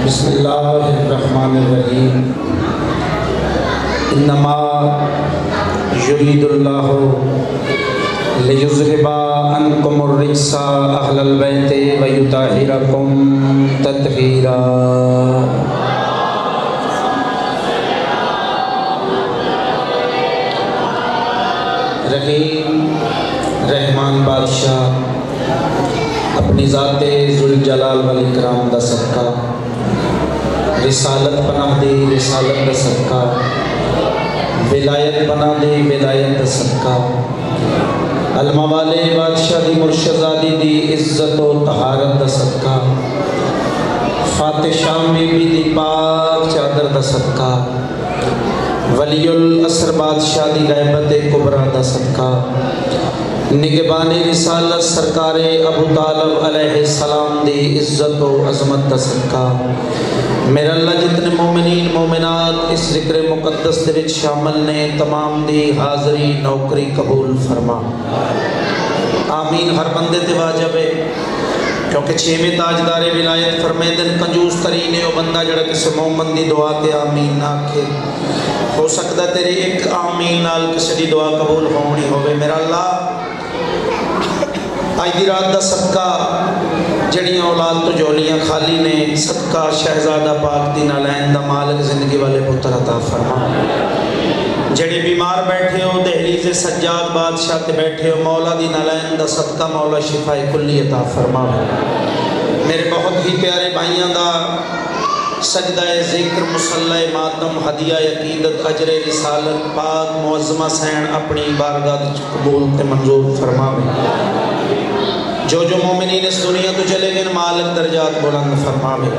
बिस्मिल्लाहिर्रहमानिर्रहीम। इन्नमा युरीदुल्लाहु लियुज़हिबा अन्कुमुर रिज्सा अहलल बैति व युताहिरकुम तत्हीरा। रहीम रहमान बादशाह अपनी ज़ाते ज़ुल जलाल वल इकराम दा सदका, रिसालत पनाह दी रिसालत दा सदका, विलायत पनाह दी विलायत दा सदका, अलमा वाले बादशाह दी मुर्शदादी दी इज्जत व तहारत दा सदका, फातिह शाम बीबी दी पाक चादर दा सदका, वलीउल असर बादशाह दी गैबत कुबरा दा सदका, निगबानी रिसालत सरकारे अबू तालिब अलैहिस्सलाम दी इज्जत व अज़मत दा सदका, मेरा अल्लाह जितने मोमिनीन मोमिनात इस ज़िक्र मुक़द्दस दे विच शामिल ने तमाम दी हाज़री नौकरी कबूल फरमा। आमीन। हर बंदे ते वाजिब है, क्योंकि छेवें ताजदारे विलायत फरमाइंदे ने कंजूस तरीन है वो बंदा जड़ा किसी मोमन दी दुआ ते आमीन ना आखे। हो सकता तेरे एक आमीन नाल किसी दी दुआ कबूल होनी होवे। मेरा अल्लाह अज दी रात दा सदका जड़ियाँ औलाद तो जोलियाँ खाली ने, सदका शहजादा पाक दी नालैन दा मालिक जिंदगी वाले पुत्र अता फरमा। जड़े बीमार बैठे हो दहलीज़ सज्जाद बादशाह ते बैठे हो, मौला दी नालैन दा सदका मौला शिफाए कुल्ली अता फरमा। मेरे बहुत ही प्यारे भाइयों दा सजदा ज़िक्र मुसल्ला मातम हदिया अकीदत अजरे रिसालत पाक मुअज़्ज़मा सैन अपनी बारगाह कबूल ते मंजूर फरमावे। जो जो मोमिनीन इस दुनिया तो चले गए मालिक दर्जात बुलंद फरमावे।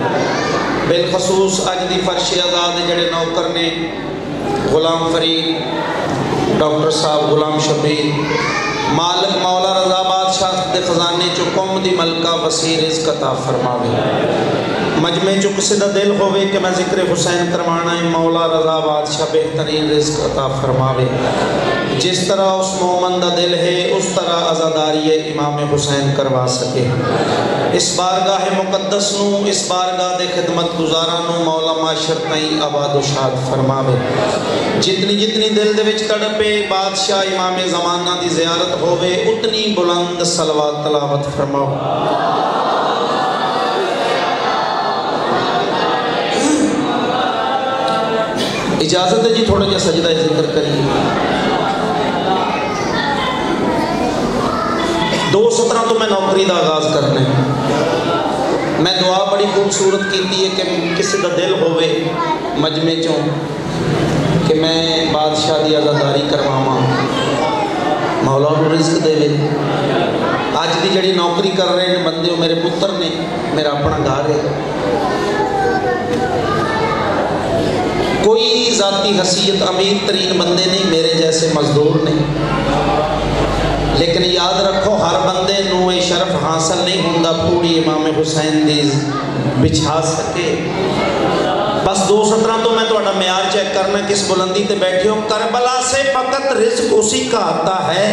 बिलखसूस अज दी फर्श आज़ाद जड़े नौकर ने गुलाम फरीद डॉक्टर साहब गुलाम शबीर, मालिक मौला रज़ा बादशाह दे खजाने चो कौम दी मलका वसीर रिज़्क़ अता फरमावे। मजमे चो किसी दा दिल होवे कि मैं ज़िक्र हुसैन करवाना है, मौला रज़ा बादशाह बेहतरीन रिज़्क़ अता फरमावे। जिस तरह उस मोमन दा दिल है उस तरह आज़ादारी इमाम हुसैन करवा सके। इस बारगाह मुक़द्दस नू इस बारगाह दे खिदमत गुजारा नू मौला माशर ताई आबाद शाद फरमावे। जितनी जितनी दिल दे विच तड़पे बादशाह इमाम ज़माना दी ज़ियारत होवे उतनी बुलंद सलवात तलावत फरमाओ। इजाज़त है जी थोड़ा जा सजदा ज़िक्र करिए। 2:17 तो मैं नौकरी का आगाज़ करना है। मैं दुआ बड़ी खूबसूरत की है कि किसी का दिल होवे मजमे चों कि मैं बादशाह की आज़ादारी करवावां, मौला नूं रिज़्क़ देवे। अज की जी नौकरी कर रहे हैं बंदे मेरे पुत्र ने, मेरा अपना घर है। कोई ज़ाती हसीयत अमीर तरीन बंदे नहीं, मेरे जैसे मजदूर ने, लेकिन याद रखो हर बंदे नूं ये शरफ हासिल नहीं होंदा पूरी इमाम हुसैन दी बिछा सके। बस 2:17 तो मैं थोड़ा म्यार चेक करना किस बुलंदी ते बैठे हो। करबला से फ़कत रिज़्क़ उसी का आता है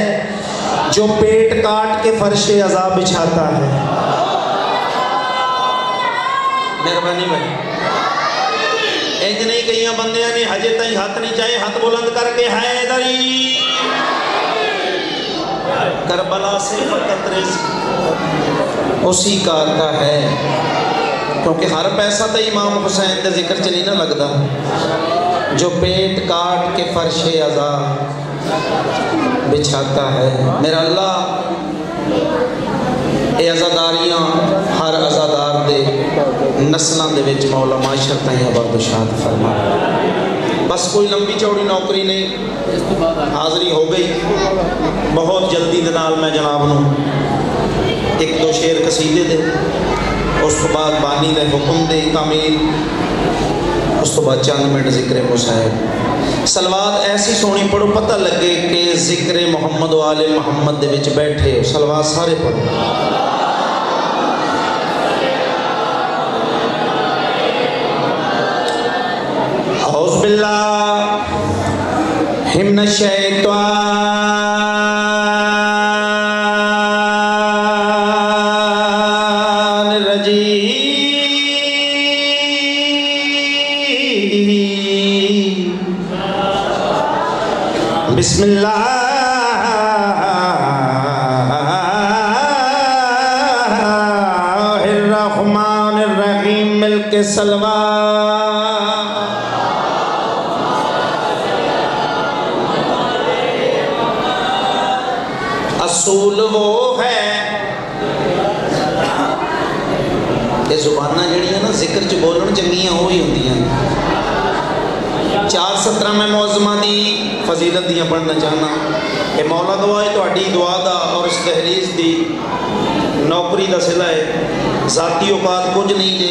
जो पेट काट के फर्शे अज़ाब बिछाता है। मेहरबानी भाई, इंज नहीं कई बंदियां ने हजे तई हाथ नहीं चाहे, हाथ बुलंद करके हैदरी। करबला से फ़कत रिज़्क़ उसी का आता है, क्योंकि हर पैसा तो इमाम हुसैन के जिक्र च नहीं ना लगता। जो पेट काट के फर्शे अज़ा बिछाता है। मेरा अल्लाह ये अज़ादारियाँ हर अज़ादार दे नस्लों के विच मौला माशर ताईं आबादशाद फरमा। बस कोई लंबी चौड़ी नौकरी नहीं, हाज़री हो गई। बहुत जल्दी दे नाल मैं जनाब नूं 1-2 शेर कसीदे दे, उस तो बाद बानी दे हुक्म दे तामील, उस तो बाद चंद मिनट ज़िक्र मुसाहिब। सलवात ऐसी सोहनी पढ़ो पता लगे कि ज़िक्र मुहम्मद वाले मुहम्मद दे विच बैठे हो। सलवात सारे पढ़ो। औज़ बिल्लाहि मिनश शैतानिर रजीम। बिस्मिल्लाहिर्रहमानिर्रहीम मिलके सलवा। असूल वो है ये जुबाना जड़ियाँ ना जिक्र च बोलन चंगियां वो ही होंदियां। 4 सतरां मैं मौज़मा दी फजीलत दियां पढ़ना चाहना कि मौला गवाह तुहाडी दुआ दा और इस दहलीज दी नौकरी का सिला है। ज़ाती औकात कुछ नहीं जे,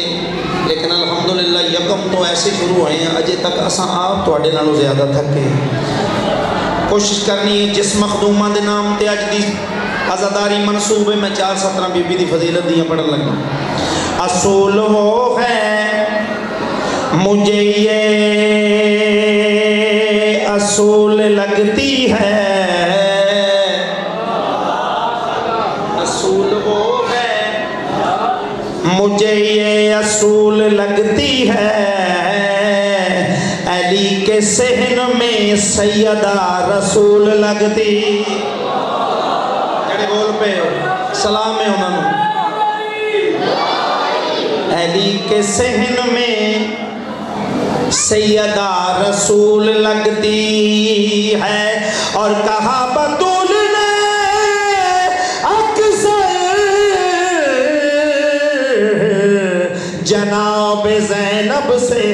लेकिन अल्हम्दुलिल्लाह यकम तो ऐसे शुरू होए हैं, अजे तक असां आप तुहाडे नालों ज़्यादा थके। कोशिश करनी है जिस मखदूमा के नाम ते अज दी आज़ादारी मनसूब है। मैं 4 सतरां बीबी दी फजीलत दियां पढ़न लगा। असूल वो है मुझे ये असूल लगती है। असूल वो है मुझे ये असूल लगती है। अली के सहन में सैयदा रसूल लगती। जड़े बोल पे सलाम है उन्होंने। अली के सहन में सैयदा रसूल लगती है। और कहा बतूल ने अक्सर जनाब ज़ैनब से,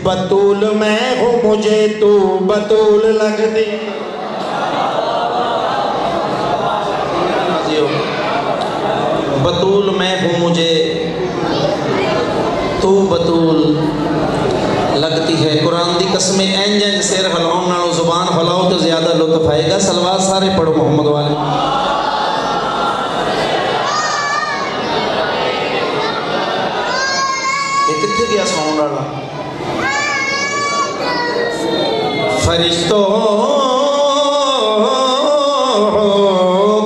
बतूल मैं हूँ मुझे तू बतूल लगती। बतूल मैं हूँ मुझे तू बतूल लगती है। कुरान दी कसमें इंज इंज सिर हिलाओ नालों जुबान हिलाओ तो ज्यादा लुत्फ आएगा। सलवात सारे पढ़ो मोहम्मद वाले। ये कितने गया साउंड वाला? फरिश्तों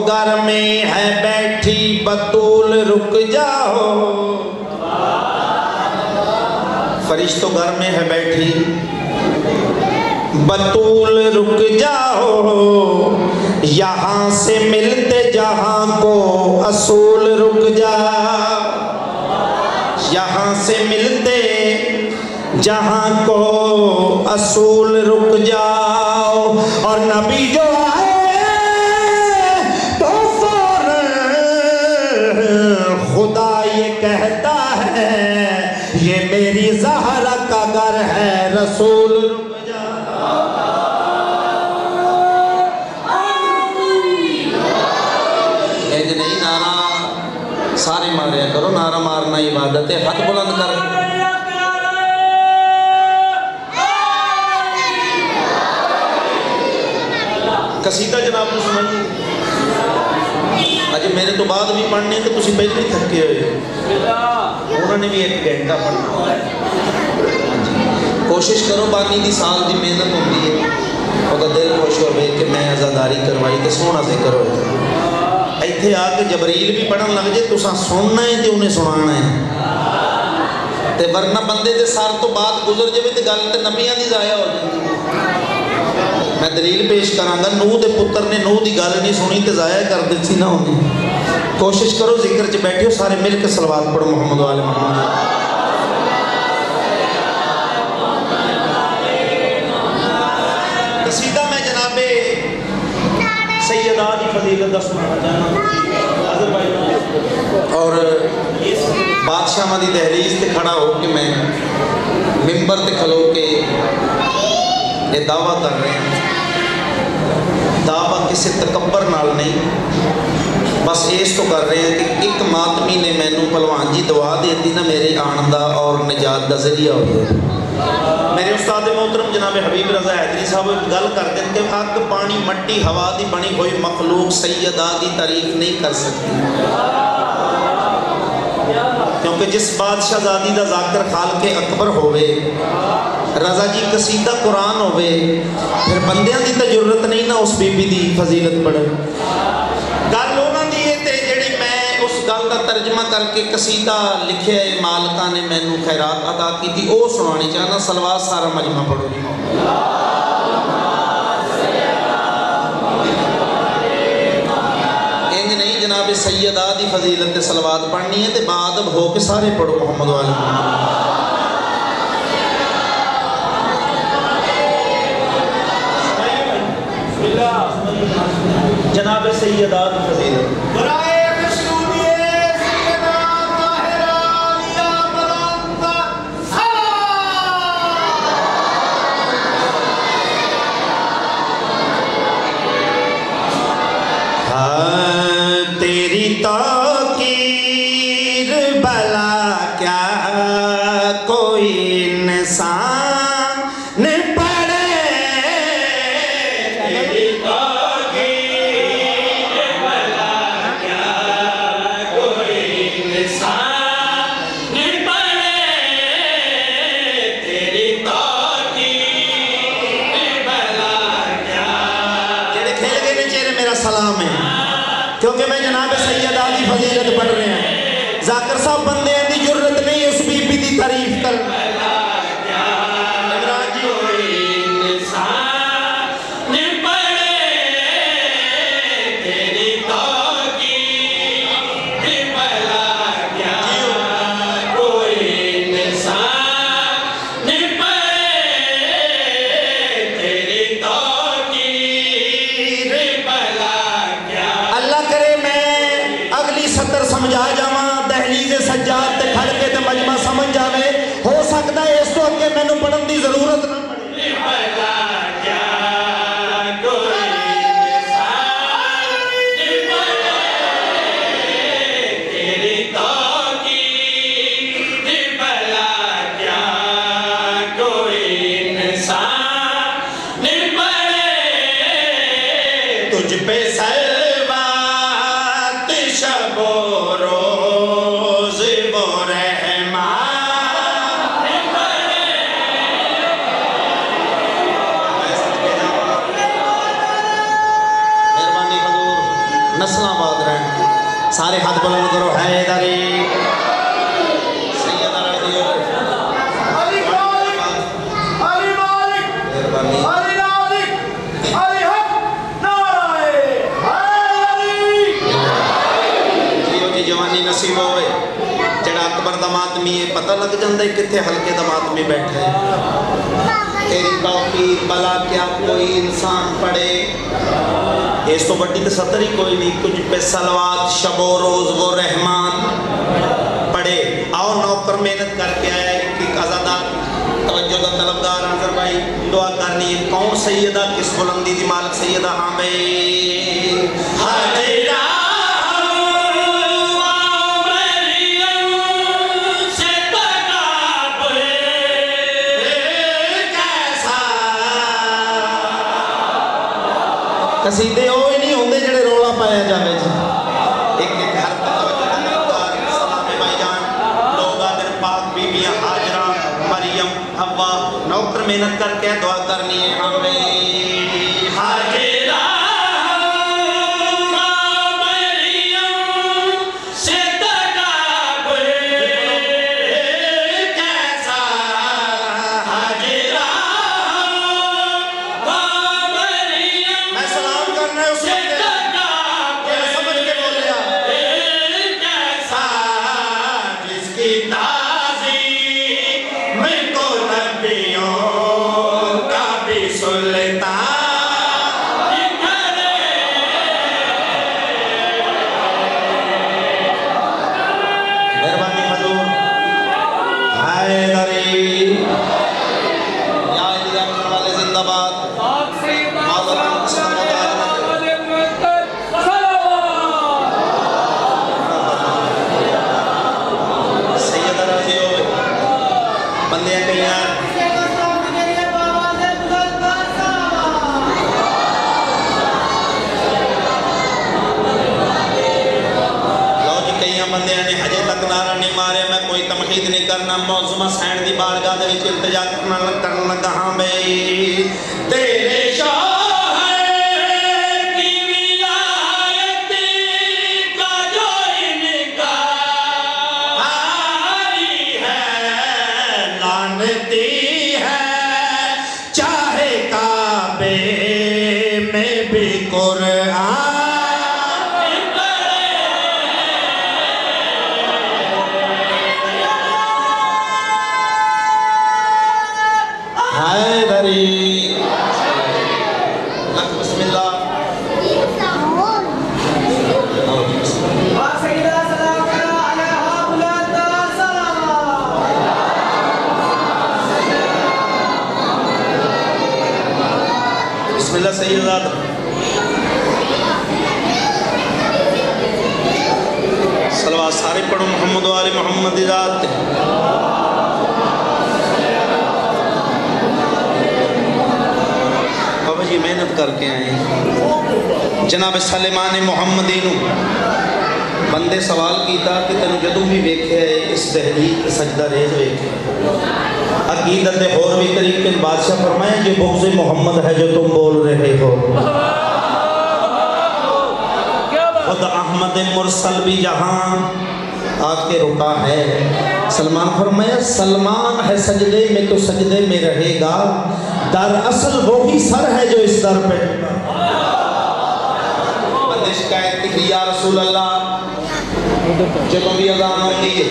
घर में है बैठी बतूल रुक जाओ। फरिश्तों घर में है बैठी बतूल रुक जाओ। यहाँ से मिलते जहाँ को असूल रुक जाओ। यहाँ से मिलते जहाँ को असूल रुक जाओ। और नबी जो आए तो फौरन खुदा ये कहता है ये मेरी ज़हरा का घर है रसूल रुक जाओ। नहीं नारा सारे मारिया करो, नारा मारना इबादत है। हाथ बुलंद कर। कसीदा जनाब को सुनाइए। अजे मेरे तो बाद भी पढ़ने तो तुम पहले ही थके हुए, उन्होंने भी 1 घंटा पढ़ना। कोशिश करो, बानी की साल की मेहनत होती है, वो दिल खुश हो कि मैं आज़ादारी करवाई तो सोहना जिक्र हो। इत्थे आके जबरील भी पढ़न लग जाए तुसा सुनना है तो उन्हें सुनाना है। तो वरना बंदे के सर तो बात गुजर जाए तो गल तो नबियां की ज़ाया हो जाती। मैं दलील पेश करांगा, नूह के पुत्र ने नूह की गल नहीं सुनी तो ज़ाया कर दी ना उन्हें। कोशिश करो जिक्र च बैठो सारे मिल के सलवात पढ़ो मोहम्मद वाले मोहम्मद। कसीदा मैं जनाबे सैयदा की फजीलत दा सुनाना चाहना और बादशाह की दहलीज से खड़ा हो के मैं मिंबर ते खलो के ये दावा कर रहे हैं। दावा किसी तकब्बर नाल नहीं, बस इस तो कर रहे हैं कि एक मातमी ने मैनू भलवान जी दुआ दी ना मेरे आन का और निजात का जरिया हो गया। मेरे उस्ताद मोहतरम जनाब हबीब रज़ा हैदरी साहब गल करते हैं कि अग पानी मट्टी हवा की बनी हुई मखलूक सैयदा की तारीफ नहीं कर सकती, क्योंकि जिस बादशाहजादी का जाकर खाल के अकबर होवे, रज़ा जी कसीदा कुरान होवे, फिर बंदियां की तो जरूरत नहीं ना उस बीबी की फजीलत पढ़े। गल उन्होंने जी मैं उस गल का तर्जमा करके कसीदा लिखे मालका ने मैनू खैरात अदा की थी, वो सुनानी चाहना। सलवात सारा मजमा पढ़ो। जनाब सैयदा दी फजीलत सलवात पढ़नी है तो बादब हो के सारे पढ़ो मोहम्मद वाले जनाब सैयदा दी फजीलत तेरी तौकीर भला क्या कोई इंसान न पढ़े तेरी तौकीर भला क्या कोई इंसान न पढ़े तेरी तौकीर भला क्या जेड़े खेल गए ने चेहरे मेरा सलाम है क्योंकि मैं जनाब सैयदा दी फजीलत पढ़ रहे हैं जाकिर साहब बंदे की जरूरत नहीं उस बीबी की तारीफ कर समझा जावा दहलीज सज्जाद ते खड़ के ते मजमा समझ जावे हो सकता है इस तो अगे मैनू पढ़न की जरूरत ना तुझ पे नस्लाबाद रहे सारे हाथ बुलंद करो हैदरी सैयदा रजी अली मालिक अली मालिक मेहरबानी अली नाजिक अली हक नाराए हैदरी जियो की जवानी नसीब होवे जेड़ा अकबर दा मातमी है पता लग जांदा है किथे हल्के दा मातमी बैठा है तेरी तौकीर भला क्या कोई इंसान पढ़े इस तो बड़ी तो सतर ही कोई नहीं तुझ पे सलवात शबो रोज वो रहमान पढ़े आओ नौकर मेहनत करके आया कि आजादार तवज्जो का तलबदार आंसर भाई दुआ करनी है कौन सैयदा किस बुलंदी दी मालिक सैयदा हाँ भाई हाजिरा कसीदे वो ही नहीं होंगे जेड़े रोला पाया जाए जी एक एक हर सलामे भाईजान लोग आदर पाक बीबियां हाजरा मरियम हव्वा नौकर मेहनत करके दुआ करनी है हमें हाजिरा नहीं करना मौजमा सैन की बारगाह दे विच इल्तिजा करन लगा हाँ भाई तेरे की विलायत का जो इनकारी है लानती है चाहे काबे में भी कुरान हैदरी। बिस्मिल्लाह। बिस्मिल्लाह सैयदा। सलवात सारे पढ़ो मोहम्मद वाले मोहम्मद ज़ात। बाबा जी मेहनत करके आए। जनाब सलेमान मोहम्मदी नू बंदे सवाल किया कि तेन जदों भी वेख्या है इस दहलीज सजदा रेज वेखे अकीदत के होर भी तरीके बादशाह फरमाया ये बुग़्ज़ मोहम्मद है जो तुम बोल रहे हो। खुद अहमद मुरसल भी जहाँ आके रुका है। सलमान फरमाया सलमान है सजदे में तो सजदे में रहेगा, दरअसल वो ही सर है जो इस दर पे। बंदे शिकायत की या रसूल अल्लाह जब भी अज़ान होती है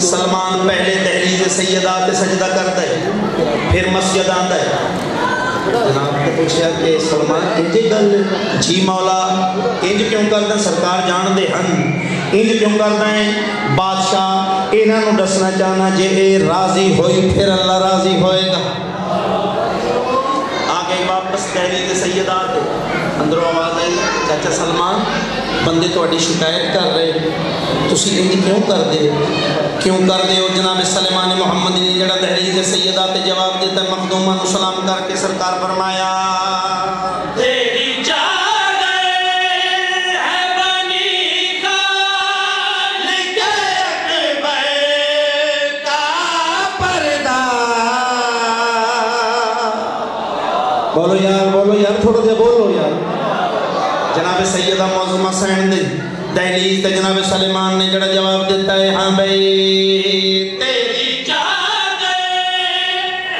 सलमान पहले दहलीज़ सैयदा ते सजदा करता है फिर मस्जिद आंदा है। जनाब ने पूछा कि सलमान इंज गल जी मौला इंज क्यों करदा सरकार जानते हैं इंज क्यों करदा है बादशाह इन्हां नूं दसना चाहना जे ये राजी होई फिर अल्लाह राजी होएगा। आगे वापस दहलीज़ सैयदा ते अंदरों आवाज़ आई चाचा सलमान बंदे तुहाडी शिकायत कर रहे तुसी इंज क्यों करदे हो। जनाब सलेमान मोहम्मद ने जड़ा दहलीज़ सैयदा ते जवाब देता मखदूमा नूं सलाम करके सरकार फरमाया तेरी जान है बनी खालिक अकबर का पर्दा। बोलो यार थोड़ा दे बोलो यार। जनाब सैयदा मौज़ूमा सैन ने दहलीज़ ते जनाब सलेमान ने जड़ा जवाब देता है हाँ भाई तेरी जान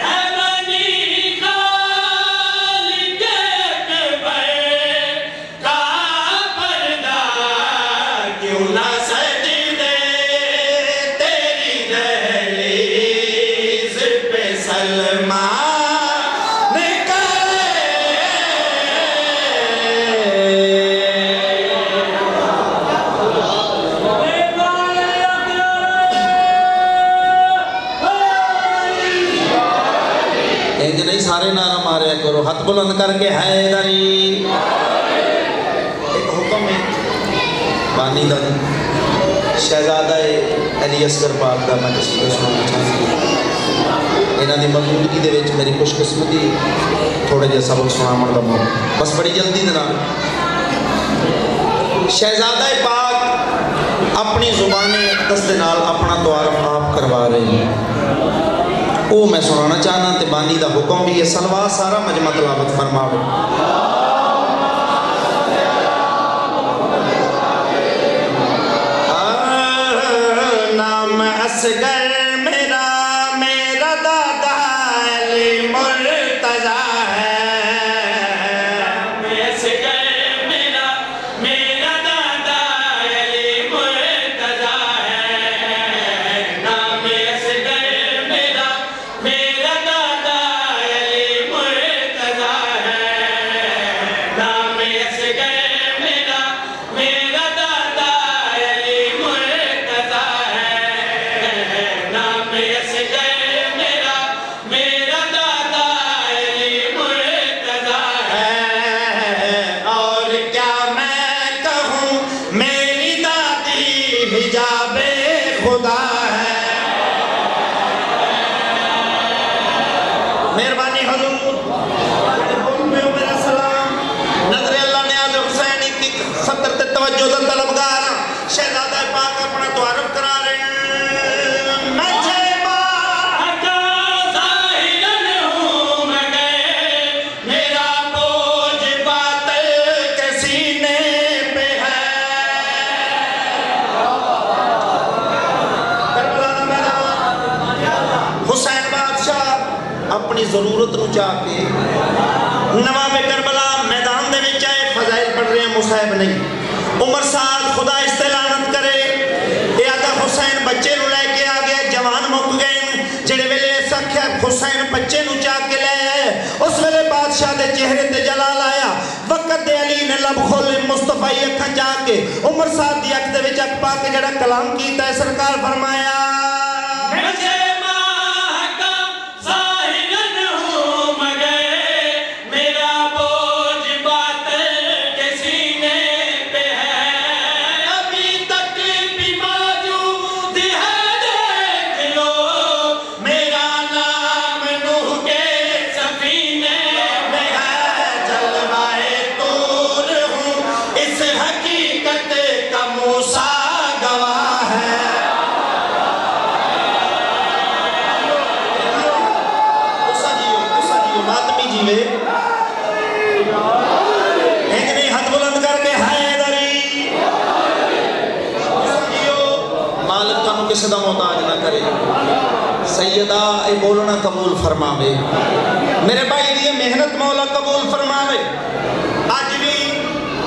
है बनी खालिक अकबर का पर्दा क्यों ना सजदे तेरी दहलीज़ पे सलमान सारे नारा मारे करो हाथ बुलंद करके हैदरी। एक हुक्म है बानी दा शहजादा अली असगर पाक का मैं तस्वीर सुनाना चाहती इन्हां दी मौजूदगी दे विच मेरी खुशकिस्मती थोड़े जिहा सबक सुनावन दा मौका बस बड़ी जल्दी दे नाल। शहजादा पाक अपनी जुबाने अक़दस दे नाल अपना तवारफ आप करवा रहे हैं वो मैं सुनाना चाहना ते बानी दा हुक्म भी है सलवा सारा मजमा तलावत फरमावे। नाम असगर मेरा दादा अली मुर्तज़ा है। मेरा दादा अली मुर्तज़ा है। नाम असगर मेरा दादा अली मुर्तज़ा है। नाम असगर मेरा दादा अली मुर्तज़ा है। नाम असगर मेरा दादा अली मुर्तज़ा है। और क्या मैं कहूँ मेरी दादी हिजाबे खुदा है। मेहरबानी हुजूर मेरा सलाम नजर अल्लाह ने आज हुसैन की सत्तर ते तवज्जो दा तलबगार शहजादा पाक अपना तवारफ करा रहे हैं। मैं जेबा हटा ज़ाहिरन हूँ मगर मेरा बोझ बातिल के सीने पे है। हुसैन बादशाह अपनी जरूरत नूं चाह के नवाबे करबला मैदान दे विच आए फजाइल पढ़ रहे हैं मुसाहिब नहीं। उमर साद खुदा इस्तेलानत करे ये आदा हुसैन बच्चे नूं लैके आ गया जवान मुक गए जेड़े वेले सख्या हुसैन बच्चे नूं चाह बादशाह दे चेहरे ते जलाल आया। वक्त दे अली ने लब खोले मुस्तफा अखां जाके उमर साहब दी अख दे विच अख पा के जड़ा कलाम कीता है सरकार फरमाया किसदा मोहताज ना करे। सैयदा ए बोलना कबूल फरमावे। मेरे भाई दी मेहनत मौला कबूल फरमावे। अज भी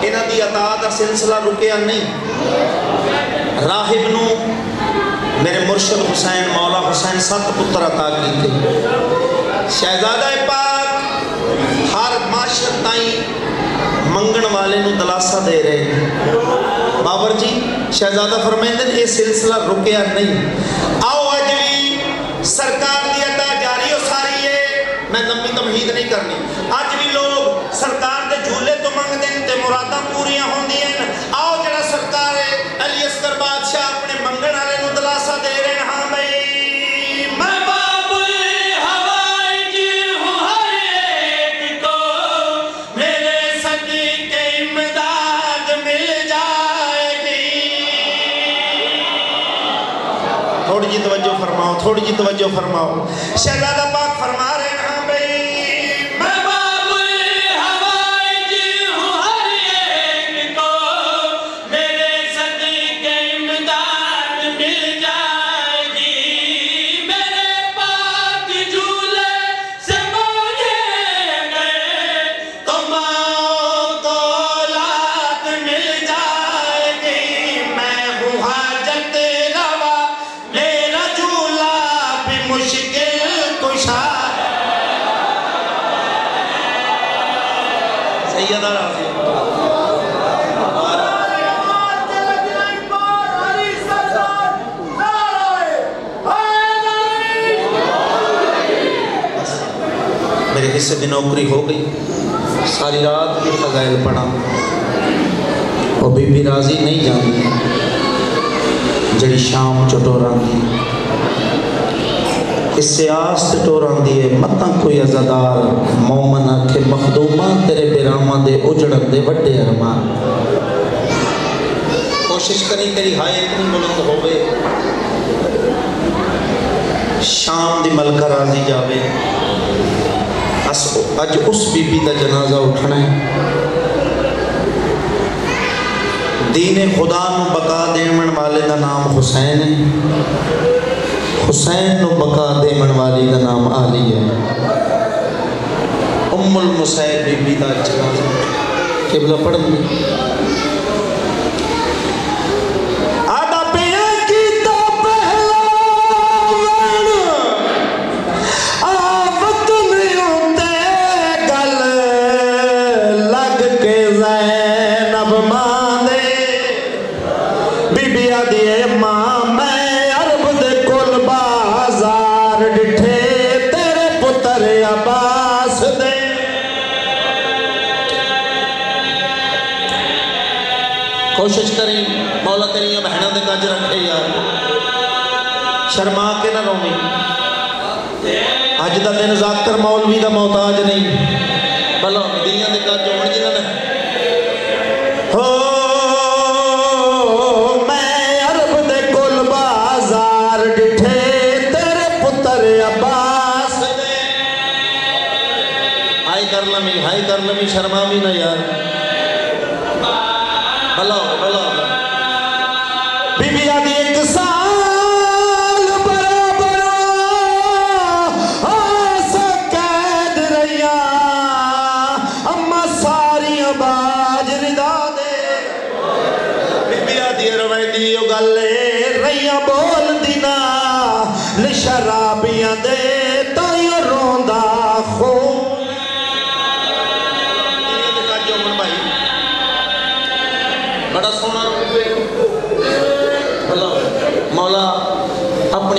इन्हां दी अता दा सिलसिला रुकिया नहीं। राहिब नू मेरे मुर्शिद हुसैन मौला हुसैन 7 पुत्र अता कीते। शहजादा पाक हर माशर ताई मंगण वाले नू दलासा दे रहे। बाबर जी शहजादा फरमाइंदे ये सिलसिला रुकिया नहीं। आओ अज भी सरकार दी अता जारी हो सारी है। मैं लंबी तमहीद नहीं करनी। अज भी लोग सरकार दे झूले तो मंगते हैं ते मुरादां पूरियां होंदियां हैं। आओ जरा सरकार है अली असगर बादशाह अपने मंगण वाले नू दलासा दे रहे हैं। हाँ भाई मैं थोड़ी जी तवज्जो फरमाओ, थोड़ी जी तवज्जो फरमाओ। शहजादा पाक फरमा रहे हैं हाँ भाई मैं बाबुल हवाइज हूँ हर एक को मेरे सदके इमदाद मिल जाएगी। मेरे पाक झूले से मांगे गए तो माँ को औलाद मिल जाएगी। मैं हूँ हाजत रवा मेरा झूला भी मुश्किल कुशा। सैयदा राज़ी मेरे हिस्से की नौकरी हो गई। सारी रात की फज़ाइल पढ़ा और बीबी राजी नहीं जानती जड़ी शाम चटोरा इससे आस टोरा है। मत कोई अज़ादार मोमन आखे मखदूमा तेरे बेरामा दे उजड़न दे वड्डे अरमान। कोशिश करी तेरी हाय इतनी बुलंद होवे शाम दी मलका राजी जावे। अज उस बीबी का जनाजा उठना है। दीने खुदा नू बका देवन वाले का नाम हुसैन है। हुसैन नू बका देवन वाली का नाम आली है। उम्मुल मुसैब बीबी का जनाजा किबला पढ़न कोशिश करी मौला तेरिया बहनों के गज रखे यार। शर्मा के ना रोवी। अज का दिन जाकर मौलवी का मोहताज नहीं भला दिलियां के गज होण जिन्होंने हो। मैं अरब दे कुल बाजार डिठे तेरे पुत्र अब्बास दे। हाय कर लमी शर्मा भी ना यार। बीबी आदि एक साल बराबर कैद रहिया। अम्मा सारिया बाज रिदा दे। बीबी आदि रवायती गल रहिया बोल दिना शराबियां दे ताइयों रोंदा खून।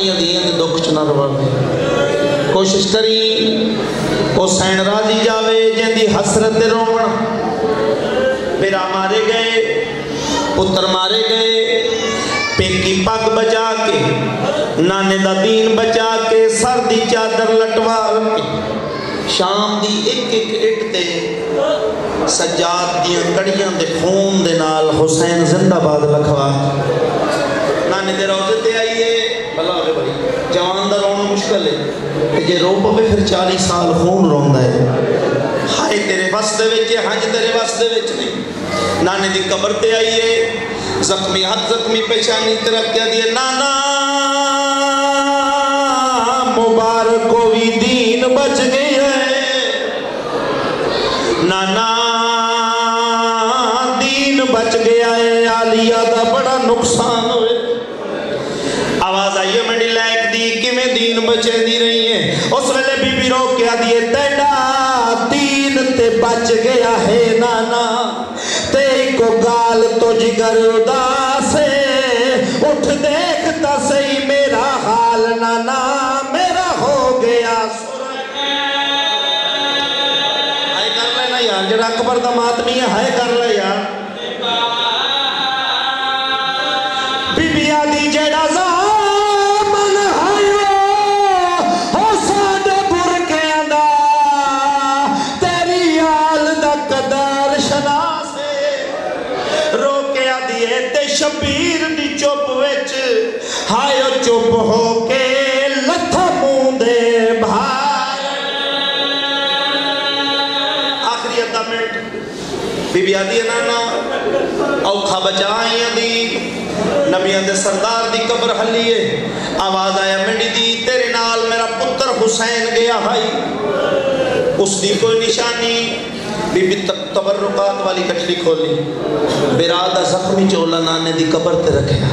अपनी धियां दे दुख च ना रवावे। कोशिश करी हुसैन राजी जावे जिंदी हसरत ते रोवण। पिरा मारे गए, पुत्र मारे गए, पेकी पग बचा के, नाने दा दीन बचा के, सर दी चादर लटवा के, शाम दी एक एक इट ते सज्जाद दियां कड़ियां दे खून दे नाल हुसैन जिंदाबाद लखवा नाने दे रोज़े ते आइए। भला होवे भाई, जवान दा रोना मुश्किल है, जे रो पवे फिर 40 साल खून रोंदा है। हाय तेरे बस दे विच, हंज तेरे बस दे विच नहीं। नाने दी कब्र ते आइए, जख्मी हाथ जख्मी पेशानी तरफ क्या दिए, नाना मुबारक को भी दीन बच गई है, नाना दीन बच गया है, आलिया दा बड़ा नुकसान हुए। आवाज आई है मंडी लैक दी, किवें दीन बचे दी रही है। उस वेले बीबी रो के दिए, तेरा दीन ते बच गया है नाना, ते को गाल तो जिगर उदास है, उठ देखता सही मेरा हाल नाना, मेरा हो गया। हाय कर लेना यार, जरा अकबर दा मातमी है, हाय कर ले यार। बीबी आदि जेड़ा ज़ामन हायो हो साडे बुरकियां दा, तेरी आल दा कदर शनास है। रो के आदिए ते शबीर दी चुप विच, हायो चुप हो के लथा मुंह दे भार। आखिरी अद्धा मिनट बीबी आदि नाना औखा बचा आइया दी, नबियां दे सरदार दी कब्र हल्लीए। आवाज आया मंडी दी, तेरे नाल मेरा पुत्र हुसैन गया भाई, उसकी कोई निशानी। बीबी तबरुकात वाली कटली खोली, बिरादा जख्मी चोला नाने दी कब्र ते रखा।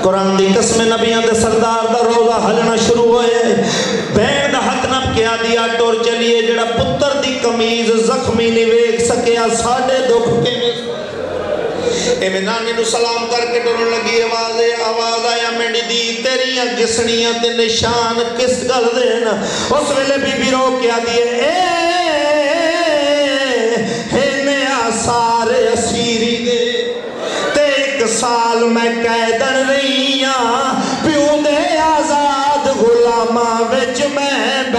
कुरान दी कसम, नबियां दे सरदार दा रोजा हलना शुरू होए। बैन दा हक नप के दिया टुर चलिए, जेड़ा पुत्र दी कमीज जख्मी नहीं वेख सकिया, साडे दुख किवें। एवें नानी नू सलाम करके टुरन लगी। आवाज आया मेरी दी, तेरियां घिसणियां ते निशान किस गल दे न। उस वेले बीबी रो के आदिए, सारे असीरी दे ते 1 साल मैं कैदन रही हां, प्यो दे आजाद गुलामां विच मैं